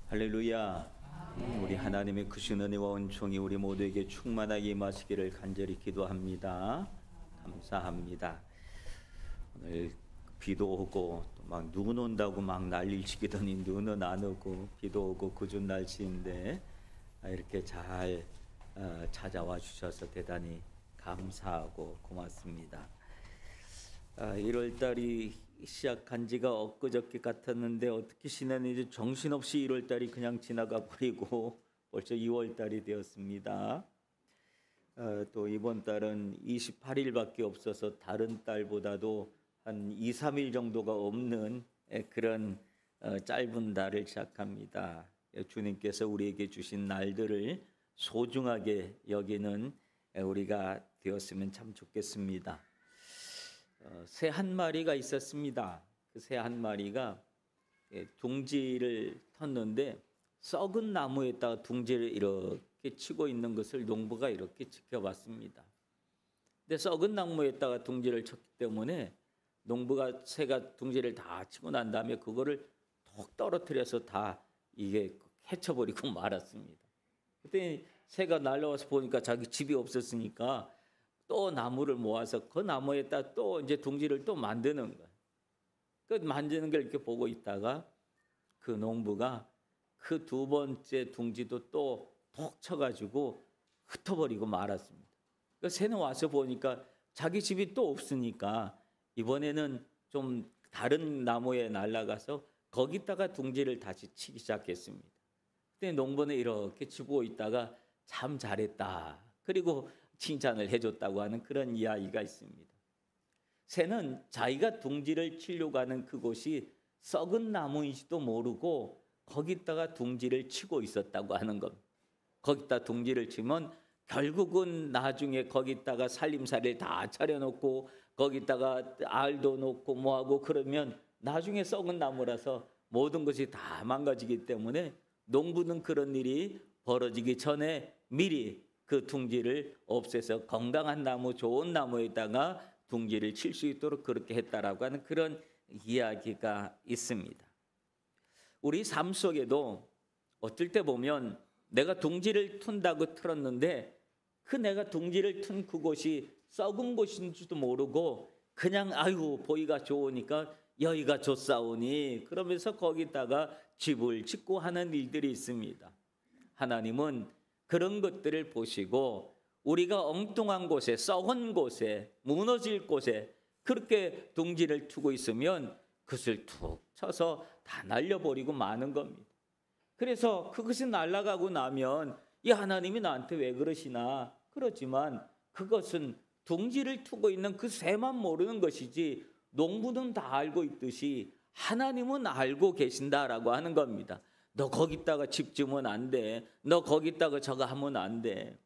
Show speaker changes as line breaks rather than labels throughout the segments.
할렐루야. 우리 하나님의 크신 은혜와 은총이 우리 모두에게 충만하게 임하시기를 간절히 기도합니다. 감사합니다. 오늘 비도 오고 또 막 눈 온다고 막 난리를 치더니 눈은 안 오고 비도 오고 궂은 날씨인데 이렇게 잘 찾아와 주셔서 대단히 감사하고 고맙습니다. 1월달이 시작한 지가 엊그저께 같았는데 어떻게 지났는지 정신없이 1월달이 그냥 지나가 버리고 벌써 2월달이 되었습니다. 또 이번 달은 28일밖에 없어서 다른 달보다도 한 2, 3일 정도가 없는 그런 짧은 달을 시작합니다. 주님께서 우리에게 주신 날들을 소중하게 여기는 우리가 되었으면 참 좋겠습니다. 새 한 마리가 있었습니다. 그 새 한 마리가 둥지를 텄는데 썩은 나무에다가 둥지를 이렇게 치고 있는 것을 농부가 이렇게 지켜봤습니다. 근데 썩은 나무에다가 둥지를 쳤기 때문에 농부가 새가 둥지를 다 치고 난 다음에 그거를 톡 떨어뜨려서 다 이게 헤쳐버리고 말았습니다. 그때 새가 날아와서 보니까 자기 집이 없었으니까 또 나무를 모아서 그 나무에다 또 이제 둥지를 또 만드는 거예요. 그 만드는 걸 이렇게 보고 있다가 그 농부가 그 두 번째 둥지도 또 톡 쳐가지고 흩어버리고 말았습니다. 그 새는 와서 보니까 자기 집이 또 없으니까 이번에는 좀 다른 나무에 날아가서 거기다가 둥지를 다시 치기 시작했습니다. 그때 농부는 이렇게 치고 있다가 참 잘했다. 그리고 칭찬을 해줬다고 하는 그런 이야기가 있습니다. 새는 자기가 둥지를 치려고 하는 그곳이 썩은 나무인지도 모르고 거기다가 둥지를 치고 있었다고 하는 겁니다. 거기다 둥지를 치면 결국은 나중에 거기다가 살림살이를 다 차려놓고 거기다가 알도 놓고 뭐하고 그러면 나중에 썩은 나무라서 모든 것이 다 망가지기 때문에 농부는 그런 일이 벌어지기 전에 미리 그 둥지를 없애서 건강한 나무, 좋은 나무에다가 둥지를 칠 수 있도록 그렇게 했다라고 하는 그런 이야기가 있습니다. 우리 삶 속에도 어떨 때 보면 내가 둥지를 튼다고 틀었는데 그 내가 둥지를 튼 그곳이 썩은 곳인지도 모르고 그냥 아유 보기가 좋으니까 여기가 좋사오니 그러면서 거기다가 집을 짓고 하는 일들이 있습니다. 하나님은 그런 것들을 보시고 우리가 엉뚱한 곳에 썩은 곳에 무너질 곳에 그렇게 둥지를 두고 있으면 그것을 툭 쳐서 다 날려버리고 마는 겁니다. 그래서 그것이 날아가고 나면 이 하나님이 나한테 왜 그러시나 그렇지만 그것은 둥지를 두고 있는 그 새만 모르는 것이지 농부는 다 알고 있듯이 하나님은 알고 계신다라고 하는 겁니다. 너 거기다가 집 지으면 안 돼. 너 거기다가 저거 하면 안 돼.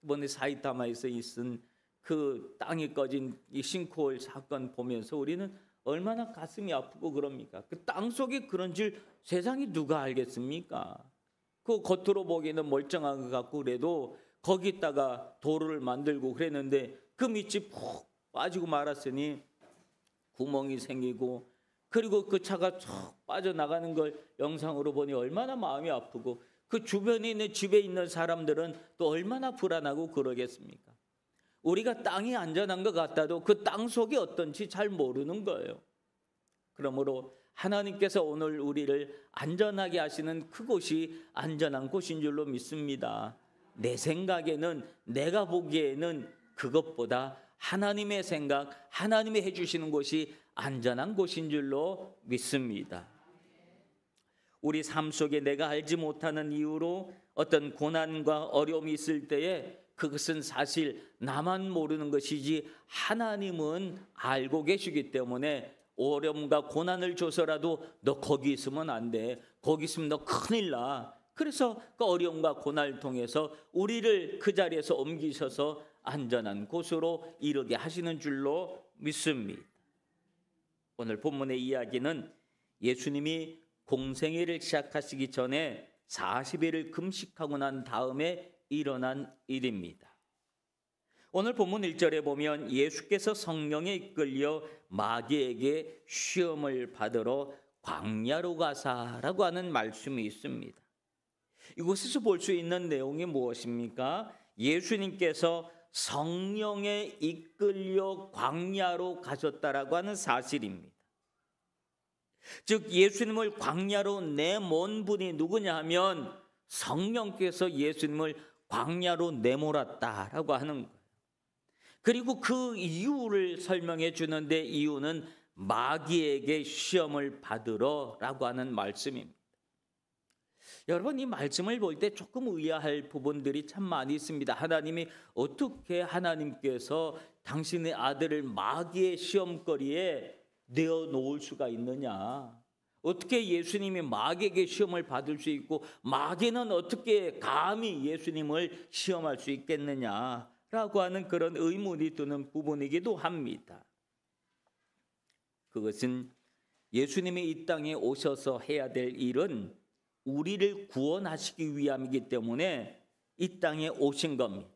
이번에 사이타마에서 있은 그 땅이 꺼진 이 싱크홀 사건 보면서 우리는 얼마나 가슴이 아프고 그럽니까? 그 땅 속에 그런 줄 세상이 누가 알겠습니까? 그 겉으로 보기에는 멀쩡한 것 같고 그래도 거기다가 도로를 만들고 그랬는데 그 밑이 푹 빠지고 말았으니 구멍이 생기고 그리고 그 차가 쭉 빠져나가는 걸 영상으로 보니 얼마나 마음이 아프고 그 주변에 있는 집에 있는 사람들은 또 얼마나 불안하고 그러겠습니까? 우리가 땅이 안전한 것 같아도 그 땅 속이 어떤지 잘 모르는 거예요. 그러므로 하나님께서 오늘 우리를 안전하게 하시는 그곳이 안전한 곳인 줄로 믿습니다. 내 생각에는 내가 보기에는 그것보다 하나님의 생각, 하나님이 해주시는 곳이 안전한 곳인 줄로 믿습니다. 우리 삶 속에 내가 알지 못하는 이유로 어떤 고난과 어려움이 있을 때에 그것은 사실 나만 모르는 것이지 하나님은 알고 계시기 때문에 어려움과 고난을 줘서라도 너 거기 있으면 안 돼. 거기 있으면 너 큰일 나. 그래서 그 어려움과 고난을 통해서 우리를 그 자리에서 옮기셔서 안전한 곳으로 이르게 하시는 줄로 믿습니다. 오늘 본문의 이야기는 예수님이 공생애를 시작하시기 전에 40일을 금식하고 난 다음에 일어난 일입니다. 오늘 본문 1절에 보면 예수께서 성령에 이끌려 마귀에게 시험을 받으러 광야로 가사라고 하는 말씀이 있습니다. 이곳에서 볼 수 있는 내용이 무엇입니까? 예수님께서 성령에 이끌려 광야로 가셨다라고 하는 사실입니다. 즉 예수님을 광야로 내몬 분이 누구냐 하면 성령께서 예수님을 광야로 내몰았다라고 하는 거예요. 그리고 그 이유를 설명해 주는데 이유는 마귀에게 시험을 받으러라고 하는 말씀입니다. 여러분, 이 말씀을 볼 때 조금 의아할 부분들이 참 많이 있습니다. 하나님이 어떻게 하나님께서 당신의 아들을 마귀의 시험거리에 내어놓을 수가 있느냐? 어떻게 예수님이 마귀에게 시험을 받을 수 있고 마귀는 어떻게 감히 예수님을 시험할 수 있겠느냐라고 하는 그런 의문이 드는 부분이기도 합니다. 그것은 예수님이 이 땅에 오셔서 해야 될 일은 우리를 구원하시기 위함이기 때문에 이 땅에 오신 겁니다.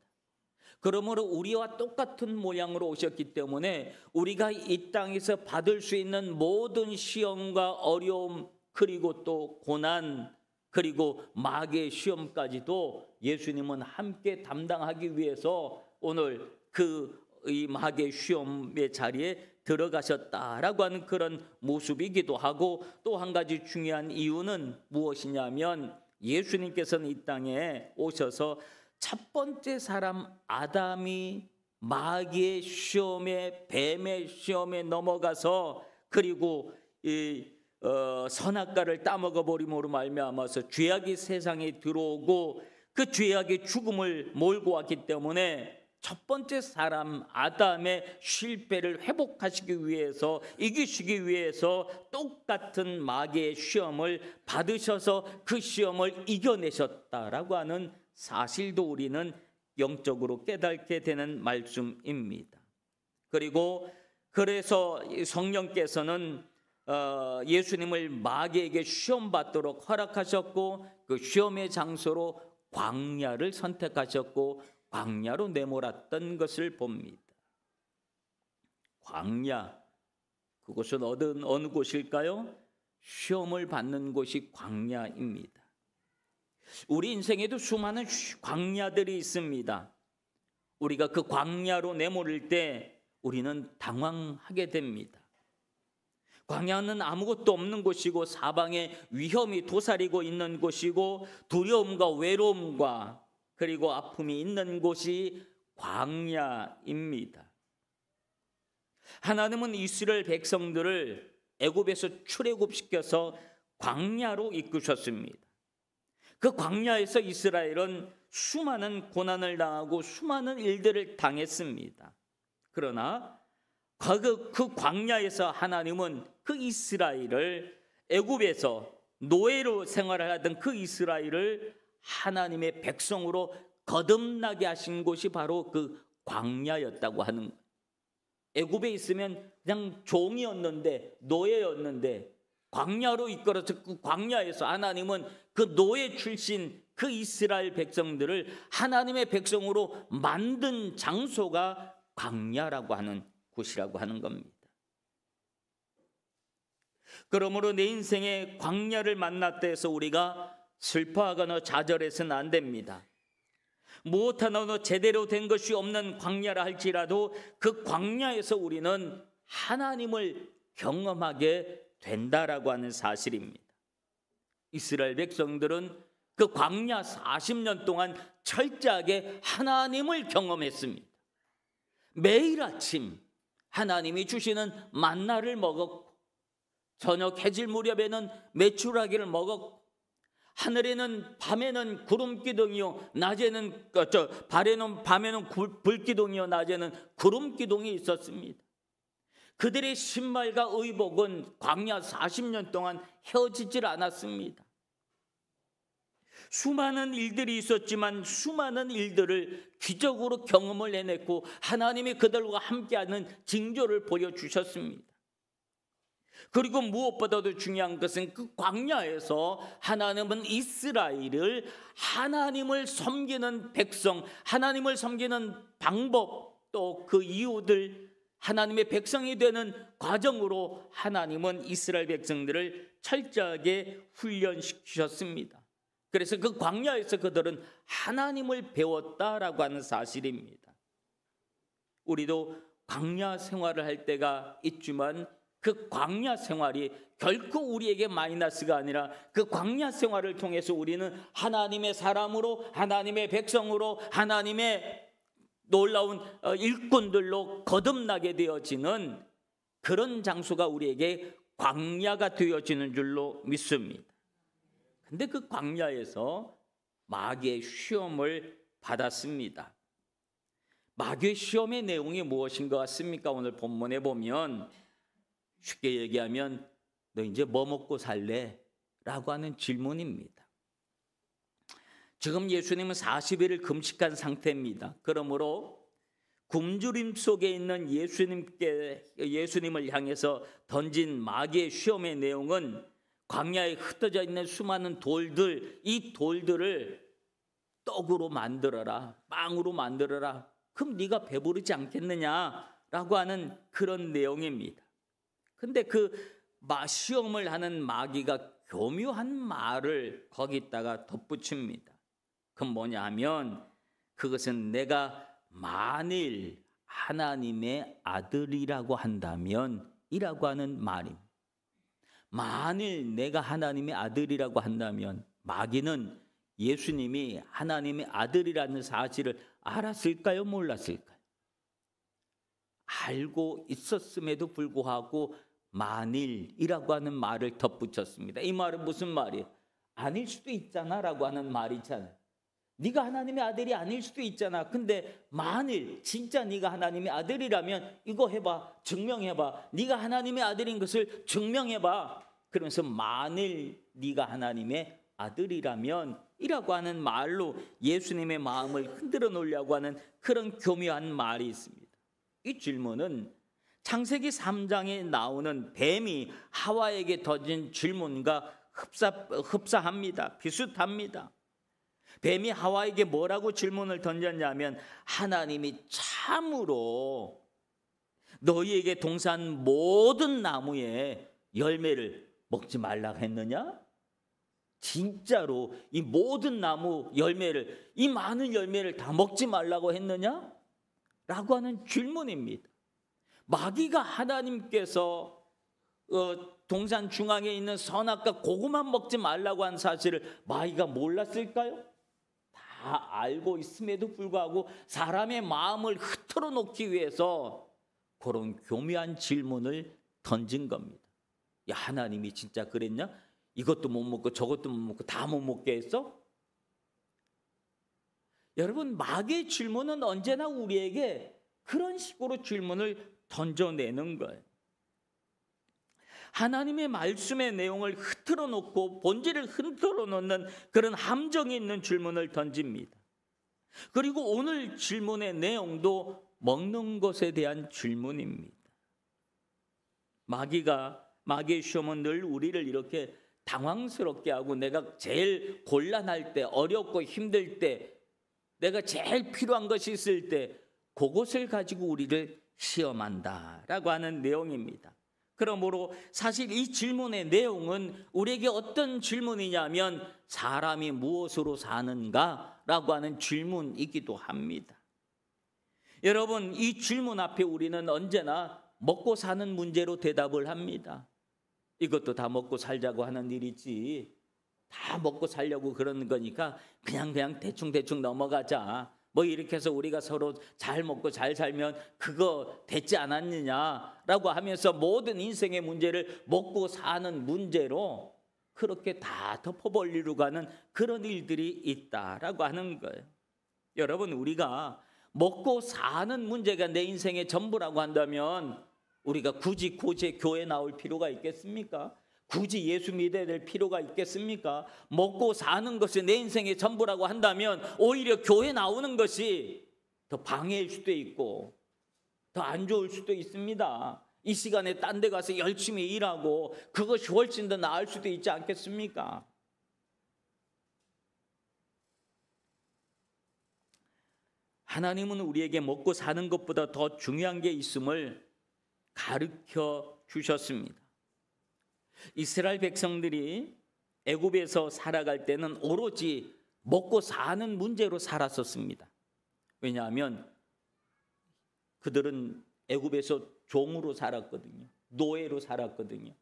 그러므로 우리와 똑같은 모양으로 오셨기 때문에 우리가 이 땅에서 받을 수 있는 모든 시험과 어려움, 그리고 또 고난, 그리고 마귀의 시험까지도 예수님은 함께 담당하기 위해서 오늘 이 마귀의 시험의 자리에 들어가셨다라고 하는 그런 모습이기도 하고, 또 한 가지 중요한 이유는 무엇이냐면 예수님께서는 이 땅에 오셔서 첫 번째 사람 아담이 마귀의 시험에, 뱀의 시험에 넘어가서 그리고 선악과를 따먹어 버림으로 말미암아서 죄악이 세상에 들어오고 그 죄악의 죽음을 몰고 왔기 때문에 첫 번째 사람 아담의 실패를 회복하시기 위해서, 이기시기 위해서 똑같은 마귀의 시험을 받으셔서 그 시험을 이겨내셨다라고 하는 사실도 우리는 영적으로 깨닫게 되는 말씀입니다. 그래서 성령께서는 예수님을 마귀에게 시험받도록 허락하셨고 그 시험의 장소로 광야를 선택하셨고 광야로 내몰았던 것을 봅니다. 광야, 그곳은 어느 곳일까요? 시험을 받는 곳이 광야입니다. 우리 인생에도 수많은 광야들이 있습니다. 우리가 그 광야로 내몰릴 때 우리는 당황하게 됩니다. 광야는 아무것도 없는 곳이고 사방에 위험이 도사리고 있는 곳이고 두려움과 외로움과 그리고 아픔이 있는 곳이 광야입니다. 하나님은 이스라엘 백성들을 애굽에서 출애굽시켜서 광야로 이끄셨습니다. 그 광야에서 이스라엘은 수많은 고난을 당하고 수많은 일들을 당했습니다. 그러나 그 광야에서 하나님은 그 이스라엘을, 애굽에서 노예로 생활을 하던 그 이스라엘을 하나님의 백성으로 거듭나게 하신 곳이 바로 그 광야였다고 하는 거예요. 애굽에 있으면 그냥 종이었는데, 노예였는데 광야로 이끌어서 그 광야에서 하나님은 그 노예 출신 그 이스라엘 백성들을 하나님의 백성으로 만든 장소가 광야라고 하는 곳이라고 하는 겁니다. 그러므로 내 인생에 광야를 만났다 해서 우리가 슬퍼하거나 좌절해서는 안 됩니다. 무엇 하나도 제대로 된 것이 없는 광야라 할지라도 그 광야에서 우리는 하나님을 경험하게 된다라고 하는 사실입니다. 이스라엘 백성들은 그 광야 40년 동안 철저하게 하나님을 경험했습니다. 매일 아침 하나님이 주시는 만나를 먹었고 저녁 해질 무렵에는 메추라기를 먹었고 하늘에는 밤에는 구름기둥이요 밤에는 불기둥이요 낮에는 구름기둥이 있었습니다. 그들의 신발과 의복은 광야 40년 동안 헤어지질 않았습니다. 수많은 일들이 있었지만 수많은 일들을 기적으로 경험을 해냈고 하나님이 그들과 함께하는 징조를 보여주셨습니다. 그리고 무엇보다도 중요한 것은 그 광야에서 하나님은 이스라엘을 하나님을 섬기는 백성, 하나님을 섬기는 방법, 또 그 이유들, 하나님의 백성이 되는 과정으로 하나님은 이스라엘 백성들을 철저하게 훈련시키셨습니다. 그래서 그 광야에서 그들은 하나님을 배웠다라고 하는 사실입니다. 우리도 광야 생활을 할 때가 있지만 그 광야 생활이 결코 우리에게 마이너스가 아니라 그 광야 생활을 통해서 우리는 하나님의 사람으로, 하나님의 백성으로, 하나님의 놀라운 일꾼들로 거듭나게 되어지는 그런 장소가 우리에게 광야가 되어지는 줄로 믿습니다. 근데 그 광야에서 마귀의 시험을 받았습니다. 마귀의 시험의 내용이 무엇인 것 같습니까? 오늘 본문에 보면 쉽게 얘기하면 너 이제 뭐 먹고 살래? 라고 하는 질문입니다. 지금 예수님은 40일을 금식한 상태입니다. 그러므로 굶주림 속에 있는 예수님을 향해서 던진 마귀의 시험의 내용은 광야에 흩어져 있는 수많은 돌들, 이 돌들을 떡으로 만들어라, 빵으로 만들어라. 그럼 네가 배부르지 않겠느냐라고 하는 그런 내용입니다. 근데 그 시험을 하는 마귀가 교묘한 말을 거기다가 덧붙입니다. 그건 뭐냐 하면 그것은 내가 만일 하나님의 아들이라고 한다면 이라고 하는 말입니다. 만일 내가 하나님의 아들이라고 한다면 마귀는 예수님이 하나님의 아들이라는 사실을 알았을까요? 몰랐을까요? 알고 있었음에도 불구하고 만일이라고 하는 말을 덧붙였습니다. 이 말은 무슨 말이에요? 아닐 수도 있잖아 라고 하는 말이잖아요. 네가 하나님의 아들이 아닐 수도 있잖아. 근데 만일 진짜 네가 하나님의 아들이라면 이거 해봐, 증명해봐. 네가 하나님의 아들인 것을 증명해봐. 그러면서 만일 네가 하나님의 아들이라면 이라고 하는 말로 예수님의 마음을 흔들어 놓으려고 하는 그런 교묘한 말이 있습니다. 이 질문은 창세기 3장에 나오는 뱀이 하와에게 던진 질문과 흡사합니다. 비슷합니다. 뱀이 하와에게 뭐라고 질문을 던졌냐면 하나님이 참으로 너희에게 동산 모든 나무의 열매를 먹지 말라고 했느냐? 진짜로 이 모든 나무 열매를, 이 많은 열매를 다 먹지 말라고 했느냐? 라고 하는 질문입니다. 마귀가 하나님께서 동산 중앙에 있는 선악과 그것만 먹지 말라고 한 사실을 마귀가 몰랐을까요? 다 알고 있음에도 불구하고 사람의 마음을 흐트러 놓기 위해서 그런 교묘한 질문을 던진 겁니다. 야, 하나님이 진짜 그랬냐? 이것도 못 먹고 저것도 못 먹고 다 못 먹게 했어? 여러분, 마귀의 질문은 언제나 우리에게 그런 식으로 질문을 던져내는 거예요. 하나님의 말씀의 내용을 흐트러 놓고 본질을 흐트러 놓는 그런 함정이 있는 질문을 던집니다. 그리고 오늘 질문의 내용도 먹는 것에 대한 질문입니다. 마귀의 시험은 늘 우리를 이렇게 당황스럽게 하고 내가 제일 곤란할 때, 어렵고 힘들 때, 내가 제일 필요한 것이 있을 때 그것을 가지고 우리를 시험한다라고 하는 내용입니다. 그러므로 사실 이 질문의 내용은 우리에게 어떤 질문이냐면 사람이 무엇으로 사는가라고 하는 질문이기도 합니다. 여러분, 이 질문 앞에 우리는 언제나 먹고 사는 문제로 대답을 합니다. 이것도 다 먹고 살자고 하는 일이지, 다 먹고 살려고 그러는 거니까 그냥 대충 넘어가자. 뭐 이렇게 해서 우리가 서로 잘 먹고 잘 살면 그거 됐지 않았느냐라고 하면서 모든 인생의 문제를 먹고 사는 문제로 그렇게 다 덮어버리려고 하는 그런 일들이 있다라고 하는 거예요. 여러분, 우리가 먹고 사는 문제가 내 인생의 전부라고 한다면 우리가 굳이 교회 나올 필요가 있겠습니까? 굳이 예수 믿어야 될 필요가 있겠습니까? 먹고 사는 것이 내 인생의 전부라고 한다면 오히려 교회 나오는 것이 더 방해일 수도 있고 더 안 좋을 수도 있습니다. 이 시간에 딴 데 가서 열심히 일하고 그것이 훨씬 더 나을 수도 있지 않겠습니까? 하나님은 우리에게 먹고 사는 것보다 더 중요한 게 있음을 가르쳐 주셨습니다. 이스라엘 백성들이 애굽에서 살아갈 때는 오로지 먹고 사는 문제로 살았었습니다. 왜냐하면 그들은 애굽에서 종으로 살았거든요. 노예로 살았거든요.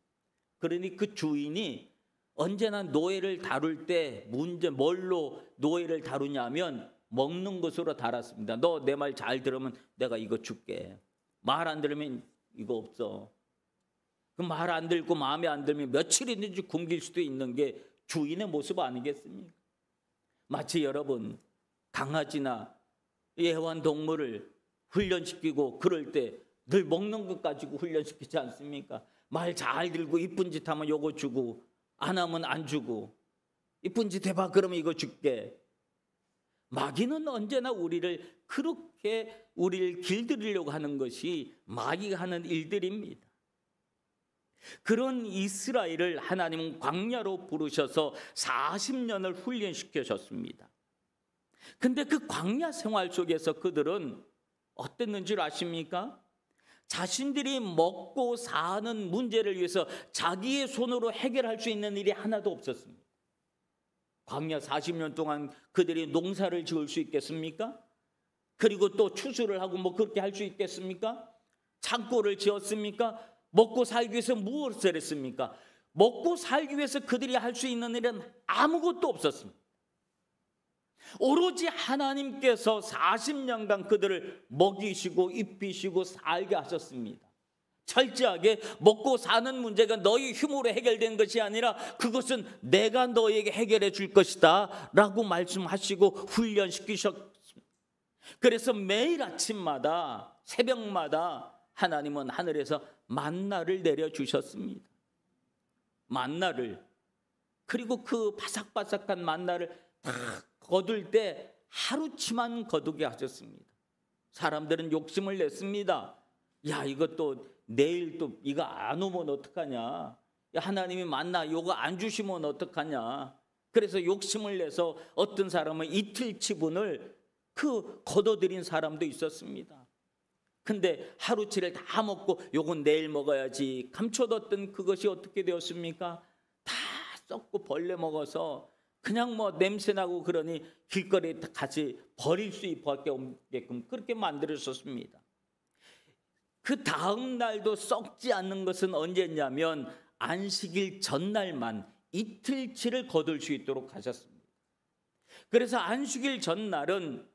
그러니 그 주인이 언제나 노예를 다룰 때 뭘로 노예를 다루냐면 먹는 것으로 다뤘습니다. 너 내 말 잘 들으면 내가 이거 줄게. 말 안 들으면 이거 없어. 그 말 안 들고 마음에 안 들면 며칠이든지 굶길 수도 있는 게 주인의 모습 아니겠습니까? 마치 여러분 강아지나 애완동물을 훈련시키고 그럴 때 늘 먹는 것 가지고 훈련시키지 않습니까? 말 잘 들고 이쁜 짓 하면 요거 주고 안 하면 안 주고 이쁜 짓 해봐 그러면 이거 줄게. 마귀는 언제나 그렇게 우리를 길들이려고 하는 것이 마귀가 하는 일들입니다. 그런 이스라엘을 하나님은 광야로 부르셔서 40년을 훈련시키셨습니다. 근데 그 광야 생활 속에서 그들은 어땠는 줄 아십니까? 자신들이 먹고 사는 문제를 위해서 자기의 손으로 해결할 수 있는 일이 하나도 없었습니다. 광야 40년 동안 그들이 농사를 지을 수 있겠습니까? 그리고 또 추수를 하고 뭐 그렇게 할 수 있겠습니까? 창고를 지었습니까? 먹고 살기 위해서 무엇을 했습니까? 먹고 살기 위해서 그들이 할 수 있는 일은 아무것도 없었습니다. 오로지 하나님께서 40년간 그들을 먹이시고 입히시고 살게 하셨습니다. 철저하게 먹고 사는 문제가 너희 힘으로 해결된 것이 아니라 그것은 내가 너에게 해결해 줄 것이다 라고 말씀하시고 훈련시키셨습니다. 그래서 매일 아침마다 새벽마다 하나님은 하늘에서 만나를 내려주셨습니다. 만나를, 그리고 그 바삭바삭한 만나를 다 거둘 때 하루치만 거두게 하셨습니다. 사람들은 욕심을 냈습니다. 야, 이것도 내일 또 이거 안 오면 어떡하냐. 야, 하나님이 만나 이거 안 주시면 어떡하냐. 그래서 욕심을 내서 어떤 사람은 이틀치분을 거둬들인 사람도 있었습니다. 근데 하루치를 다 먹고 요건 내일 먹어야지 감춰뒀던 그것이 어떻게 되었습니까? 다 썩고 벌레 먹어서 그냥 뭐 냄새나고 그러니 길거리에 같이 버릴 수 있게끔 그렇게 만들었었습니다. 그 다음 날도 썩지 않는 것은 언제냐면 안식일 전날만 이틀치를 거둘 수 있도록 하셨습니다. 그래서 안식일 전날은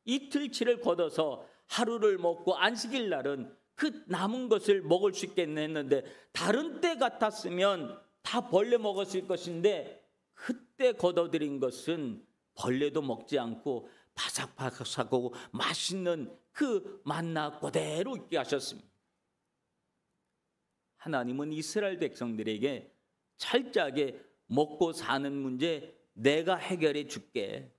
이틀치를 걷어서 하루를 먹고 안식일 날은 그 남은 것을 먹을 수 있겠네 했는데 다른 때 같았으면 다 벌레 먹었을 것인데 그때 걷어들인 것은 벌레도 먹지 않고 바삭바삭하고 맛있는 그 만나 그대로 있게 하셨습니다. 하나님은 이스라엘 백성들에게 철저하게 먹고 사는 문제 내가 해결해 줄게.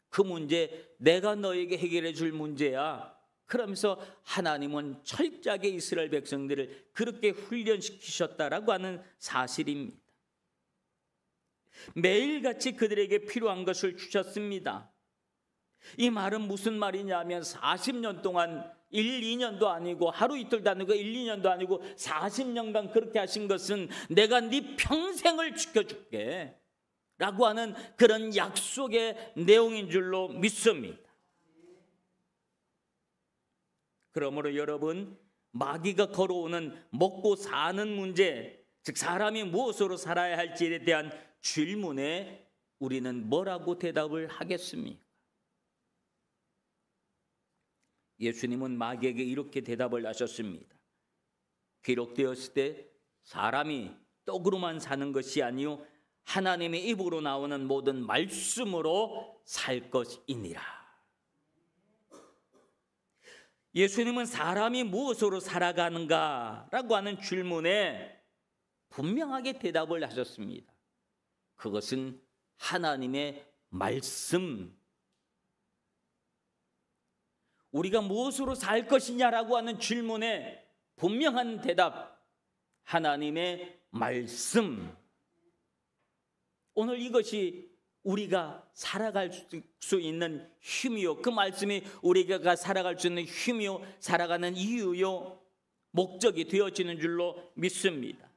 그 문제 내가 너에게 해결해 줄 문제야. 그러면서 하나님은 철저하게 이스라엘 백성들을 그렇게 훈련시키셨다라고 하는 사실입니다. 매일같이 그들에게 필요한 것을 주셨습니다. 이 말은 무슨 말이냐면 40년 동안 1, 2년도 아니고 하루 이틀도 아니고 1, 2년도 아니고 40년간 그렇게 하신 것은 내가 네 평생을 지켜줄게 라고 하는 그런 약속의 내용인 줄로 믿습니다. 그러므로 여러분, 마귀가 걸어오는 먹고 사는 문제, 즉 사람이 무엇으로 살아야 할지에 대한 질문에 우리는 뭐라고 대답을 하겠습니까? 예수님은 마귀에게 이렇게 대답을 하셨습니다. 기록되었을 때 사람이 떡으로만 사는 것이 아니요 하나님의 입으로 나오는 모든 말씀으로 살 것이니라. 예수님은 사람이 무엇으로 살아가는가라고 하는 질문에 분명하게 대답을 하셨습니다. 그것은 하나님의 말씀. 우리가 무엇으로 살 것이냐라고 하는 질문에 분명한 대답, 하나님의 말씀. 오늘 이것이 우리가 살아갈 수 있는 힘이요, 그 말씀이 우리가 살아갈 수 있는 힘이요, 살아가는 이유요, 목적이 되어지는 줄로 믿습니다.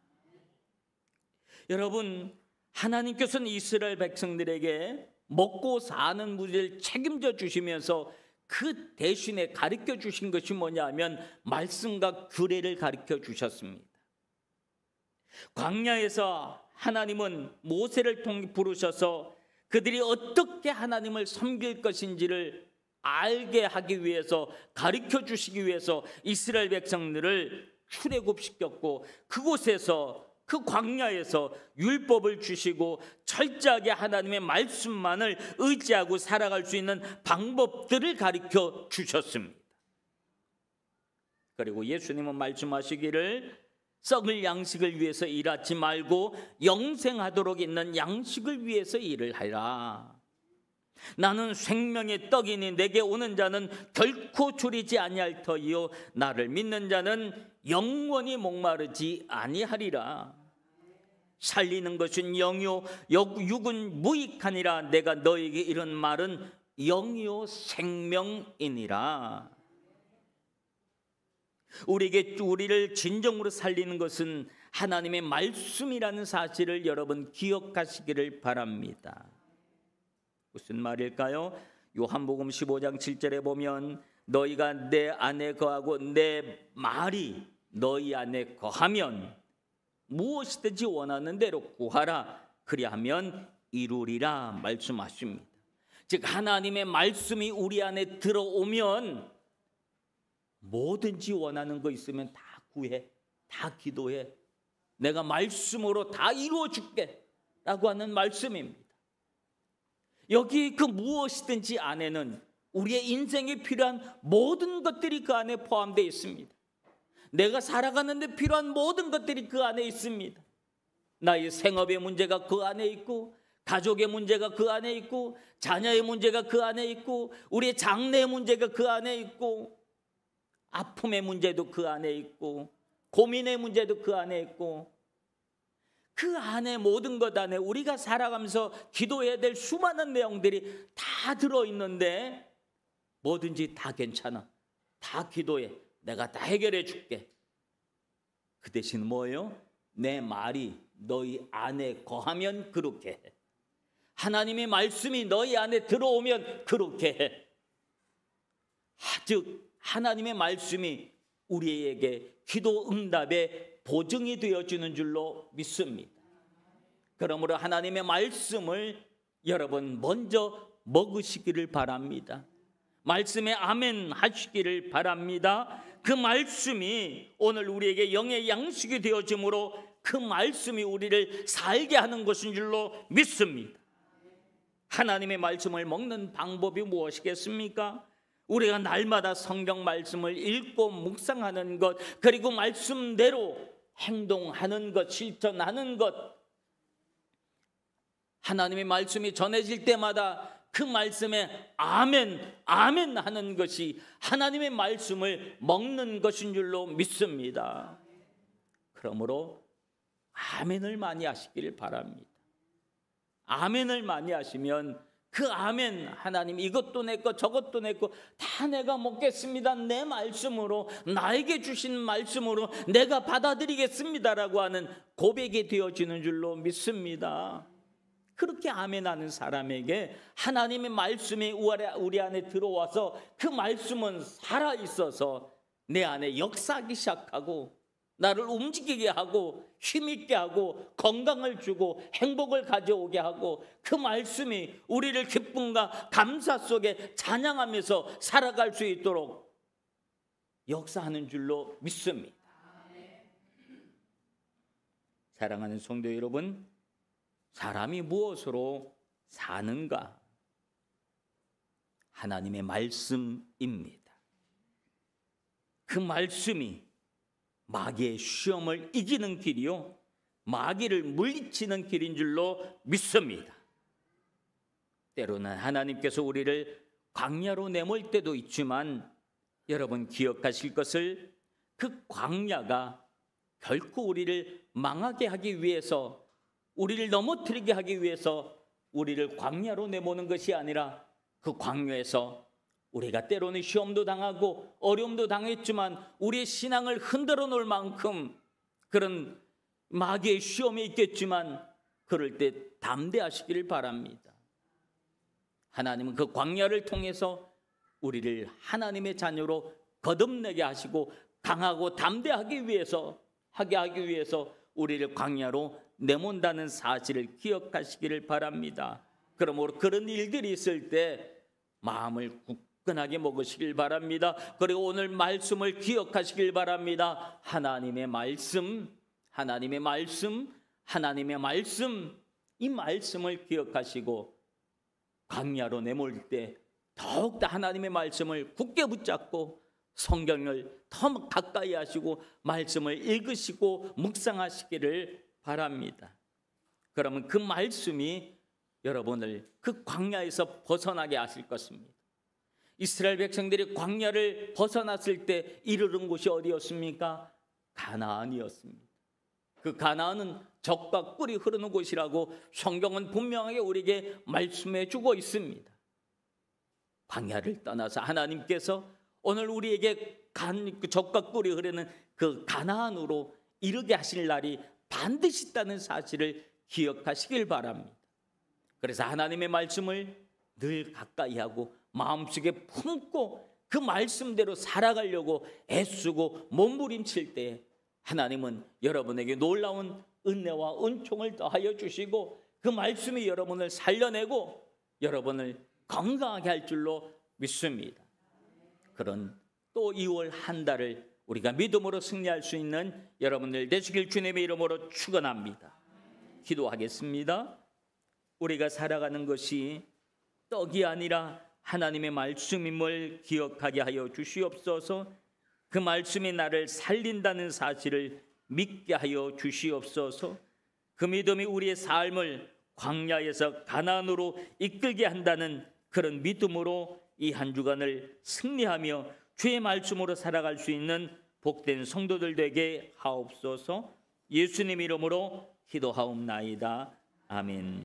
여러분, 하나님께서는 이스라엘 백성들에게 먹고 사는 문제를 책임져 주시면서 그 대신에 가르쳐 주신 것이 뭐냐면 말씀과 규례를 가르쳐 주셨습니다. 광야에서 하나님은 모세를 통해 부르셔서 그들이 어떻게 하나님을 섬길 것인지를 알게 하기 위해서, 가르쳐 주시기 위해서 이스라엘 백성들을 출애굽시켰고, 그곳에서, 그 광야에서 율법을 주시고 철저하게 하나님의 말씀만을 의지하고 살아갈 수 있는 방법들을 가르쳐 주셨습니다. 그리고 예수님은 말씀하시기를 썩을 양식을 위해서 일하지 말고 영생하도록 있는 양식을 위해서 일을 하라. 나는 생명의 떡이니 내게 오는 자는 결코 줄이지 아니할 터이요 나를 믿는 자는 영원히 목마르지 아니하리라. 살리는 것은 영이요 육은 무익하니라. 내가 너에게 이런 말은 영이요 생명이니라. 우리를 진정으로 살리는 것은 하나님의 말씀이라는 사실을 여러분 기억하시기를 바랍니다. 무슨 말일까요? 요한복음 15장 7절에 보면 너희가 내 안에 거하고 내 말이 너희 안에 거하면 무엇이든지 원하는 대로 구하라. 그리하면 이루리라 말씀하십니다. 즉 하나님의 말씀이 우리 안에 들어오면 뭐든지 원하는 거 있으면 다 구해, 다 기도해. 내가 말씀으로 다 이루어 줄게 라고 하는 말씀입니다. 여기 그 무엇이든지 안에는 우리의 인생에 필요한 모든 것들이 그 안에 포함되어 있습니다. 내가 살아가는 데 필요한 모든 것들이 그 안에 있습니다. 나의 생업의 문제가 그 안에 있고, 가족의 문제가 그 안에 있고, 자녀의 문제가 그 안에 있고, 우리의 장래의 문제가 그 안에 있고, 아픔의 문제도 그 안에 있고, 고민의 문제도 그 안에 있고, 그 안에 모든 것 안에 우리가 살아가면서 기도해야 될 수많은 내용들이 다 들어있는데 뭐든지 다 괜찮아, 다 기도해, 내가 다 해결해 줄게. 그 대신 뭐예요? 내 말이 너희 안에 거하면 그렇게 해. 하나님의 말씀이 너희 안에 들어오면 그렇게 해. 즉 하나님의 말씀이 우리에게 기도 응답의 보증이 되어주는 줄로 믿습니다. 그러므로 하나님의 말씀을 여러분 먼저 먹으시기를 바랍니다. 말씀에 아멘 하시기를 바랍니다. 그 말씀이 오늘 우리에게 영의 양식이 되어지므로 그 말씀이 우리를 살게 하는 것인 줄로 믿습니다. 하나님의 말씀을 먹는 방법이 무엇이겠습니까? 우리가 날마다 성경 말씀을 읽고 묵상하는 것, 그리고 말씀대로 행동하는 것, 실천하는 것. 하나님의 말씀이 전해질 때마다 그 말씀에 아멘, 아멘 하는 것이 하나님의 말씀을 먹는 것인 줄로 믿습니다. 그러므로 아멘을 많이 하시기를 바랍니다. 아멘을 많이 하시면 그 아멘, 하나님 이것도 내 거 저것도 내 거 다 내가 먹겠습니다. 내 말씀으로, 나에게 주신 말씀으로 내가 받아들이겠습니다라고 하는 고백이 되어지는 줄로 믿습니다. 그렇게 아멘하는 사람에게 하나님의 말씀이 우리 안에 들어와서 그 말씀은 살아있어서 내 안에 역사하기 시작하고 나를 움직이게 하고 힘있게 하고 건강을 주고 행복을 가져오게 하고 그 말씀이 우리를 기쁨과 감사 속에 찬양하면서 살아갈 수 있도록 역사하는 줄로 믿습니다. 사랑하는 성도 여러분, 사람이 무엇으로 사는가? 하나님의 말씀입니다. 그 말씀이 마귀의 시험을 이기는 길이요 마귀를 물리치는 길인 줄로 믿습니다. 때로는 하나님께서 우리를 광야로 내몰 때도 있지만 여러분 기억하실 것을 그 광야가 결코 우리를 망하게 하기 위해서, 우리를 넘어뜨리게 하기 위해서 우리를 광야로 내모는 것이 아니라 그 광야에서 우리가 때로는 시험도 당하고 어려움도 당했지만 우리의 신앙을 흔들어 놓을 만큼 그런 마귀의 시험이 있겠지만 그럴 때 담대하시기를 바랍니다. 하나님은 그 광야를 통해서 우리를 하나님의 자녀로 거듭내게 하시고 강하고 담대하기 위해서 하기 위해서 우리를 광야로 내몬다는 사실을 기억하시기를 바랍니다. 그러므로 그런 일들이 있을 때 마음을 굳건하게 먹으시길 바랍니다. 그리고 오늘 말씀을 기억하시길 바랍니다. 하나님의 말씀, 이 말씀을 기억하시고 광야로 내몰 때 더욱더 하나님의 말씀을 굳게 붙잡고 성경을 더 가까이 하시고 말씀을 읽으시고 묵상하시기를 바랍니다. 그러면 그 말씀이 여러분을 그 광야에서 벗어나게 하실 것입니다. 이스라엘 백성들이 광야를 벗어났을 때 이르는 곳이 어디였습니까? 가나안이었습니다. 그 가나안은 젖과 꿀이 흐르는 곳이라고 성경은 분명하게 우리에게 말씀해 주고 있습니다. 광야를 떠나서 하나님께서 오늘 우리에게 젖과 꿀이 흐르는 그 가나안으로 이르게 하실 날이 반드시 있다는 사실을 기억하시길 바랍니다. 그래서 하나님의 말씀을 늘 가까이 하고 마음속에 품고 그 말씀대로 살아가려고 애쓰고 몸부림칠 때 하나님은 여러분에게 놀라운 은혜와 은총을 더하여 주시고 그 말씀이 여러분을 살려내고 여러분을 건강하게 할 줄로 믿습니다. 그런 또 2월 한 달을 우리가 믿음으로 승리할 수 있는 여러분들 되시길 주님의 이름으로 축원합니다. 기도하겠습니다. 우리가 살아가는 것이 떡이 아니라 하나님의 말씀임을 기억하게 하여 주시옵소서. 그 말씀이 나를 살린다는 사실을 믿게 하여 주시옵소서. 그 믿음이 우리의 삶을 광야에서 가나안으로 이끌게 한다는 그런 믿음으로 이 한 주간을 승리하며 주의 말씀으로 살아갈 수 있는 복된 성도들 되게 하옵소서. 예수님 이름으로 기도하옵나이다. 아멘.